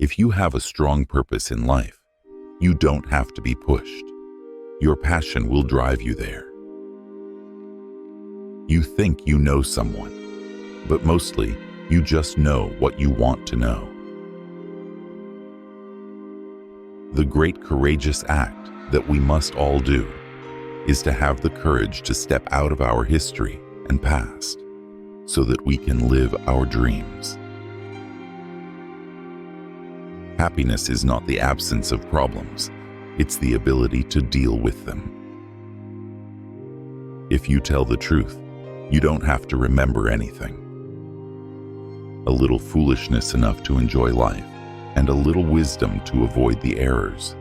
If you have a strong purpose in life, you don't have to be pushed. Your passion will drive you there. You think you know someone, but mostly you just know what you want to know. The great courageous act that we must all do is to have the courage to step out of our history and past so that we can live our dreams. Happiness is not the absence of problems, it's the ability to deal with them. If you tell the truth, you don't have to remember anything. A little foolishness enough to enjoy life, and a little wisdom to avoid the errors.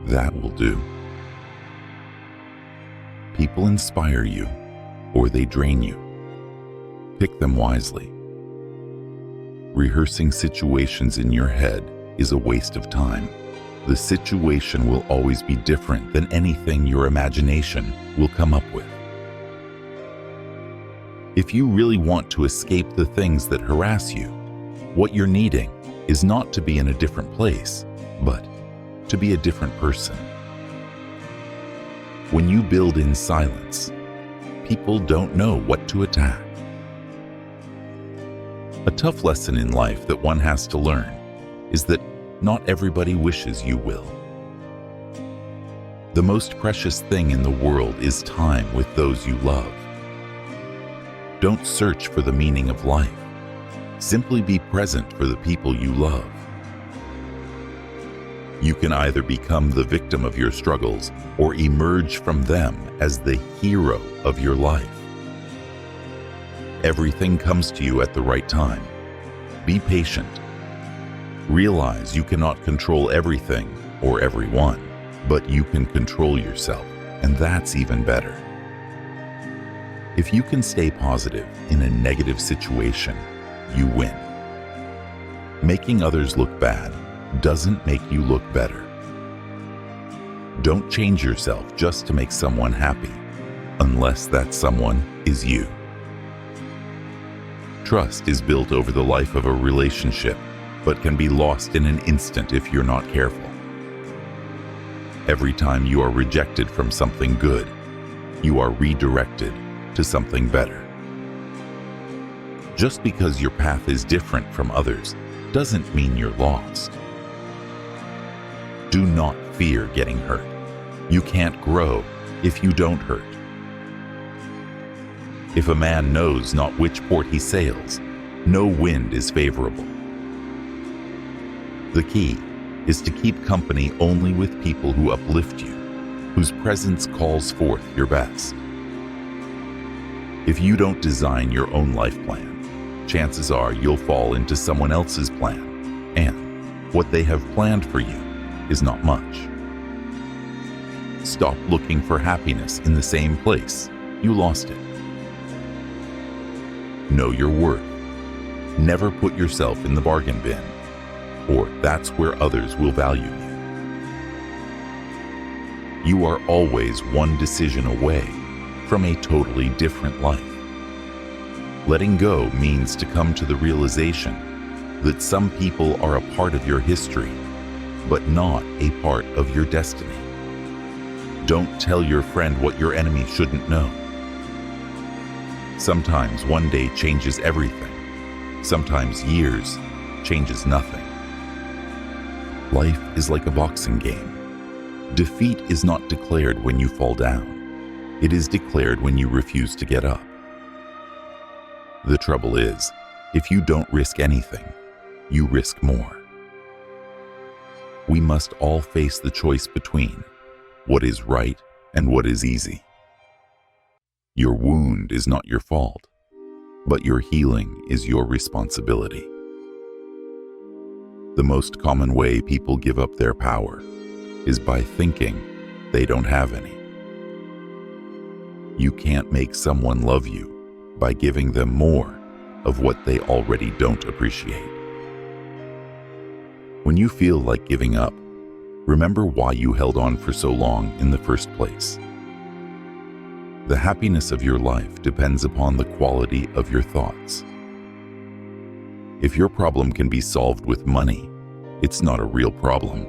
That will do. People inspire you, or they drain you. Pick them wisely. Rehearsing situations in your head is a waste of time. The situation will always be different than anything your imagination will come up with. If you really want to escape the things that harass you, what you're needing is not to be in a different place, but to be a different person. When you build in silence, people don't know what to attack. A tough lesson in life that one has to learn is that not everybody wishes you will. The most precious thing in the world is time with those you love. Don't search for the meaning of life. Simply be present for the people you love. You can either become the victim of your struggles or emerge from them as the hero of your life. Everything comes to you at the right time. Be patient. Realize you cannot control everything or everyone, but you can control yourself, and that's even better. If you can stay positive in a negative situation, you win. Making others look bad doesn't make you look better. Don't change yourself just to make someone happy, unless that someone is you. Trust is built over the life of a relationship, but can be lost in an instant if you're not careful. Every time you are rejected from something good, you are redirected to something better. Just because your path is different from others doesn't mean you're lost. Do not fear getting hurt. You can't grow if you don't hurt. If a man knows not which port he sails, no wind is favorable. The key is to keep company only with people who uplift you, whose presence calls forth your best. If you don't design your own life plan, chances are you'll fall into someone else's plan, and what they have planned for you is not much. Stop looking for happiness in the same place you lost it. Know your worth. Never put yourself in the bargain bin, or that's where others will value you. You are always one decision away from a totally different life. Letting go means to come to the realization that some people are a part of your history, but not a part of your destiny. Don't tell your friend what your enemy shouldn't know. Sometimes one day changes everything. Sometimes years changes nothing. Life is like a boxing game. Defeat is not declared when you fall down. It is declared when you refuse to get up. The trouble is, if you don't risk anything, you risk more. We must all face the choice between what is right and what is easy. Your wound is not your fault, but your healing is your responsibility. The most common way people give up their power is by thinking they don't have any. You can't make someone love you by giving them more of what they already don't appreciate. When you feel like giving up, remember why you held on for so long in the first place. The happiness of your life depends upon the quality of your thoughts. If your problem can be solved with money, it's not a real problem.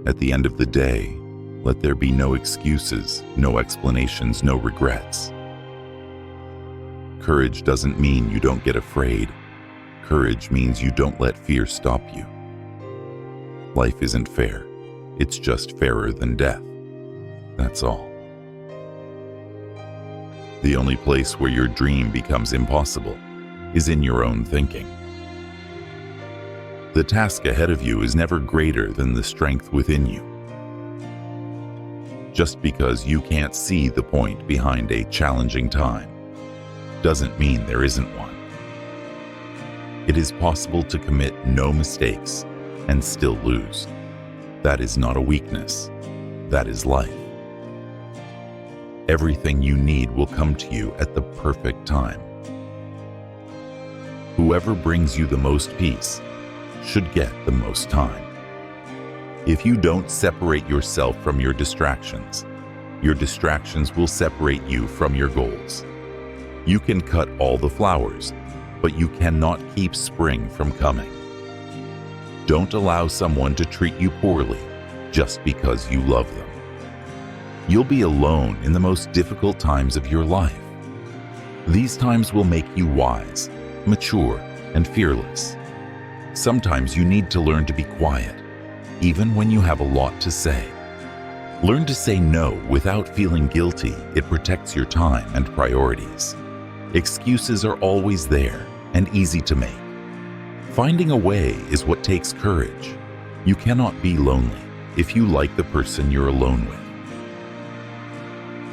At the end of the day, let there be no excuses, no explanations, no regrets. Courage doesn't mean you don't get afraid. Courage means you don't let fear stop you. Life isn't fair. It's just fairer than death. That's all. The only place where your dream becomes impossible is in your own thinking. The task ahead of you is never greater than the strength within you. Just because you can't see the point behind a challenging time doesn't mean there isn't one. It is possible to commit no mistakes and still lose. That is not a weakness. That is life. Everything you need will come to you at the perfect time. Whoever brings you the most peace should get the most time. If you don't separate yourself from your distractions will separate you from your goals. You can cut all the flowers, but you cannot keep spring from coming. Don't allow someone to treat you poorly just because you love them. You'll be alone in the most difficult times of your life. These times will make you wise, mature, and fearless. Sometimes you need to learn to be quiet, even when you have a lot to say. Learn to say no without feeling guilty. It protects your time and priorities. Excuses are always there and easy to make. Finding a way is what takes courage. You cannot be lonely if you like the person you're alone with.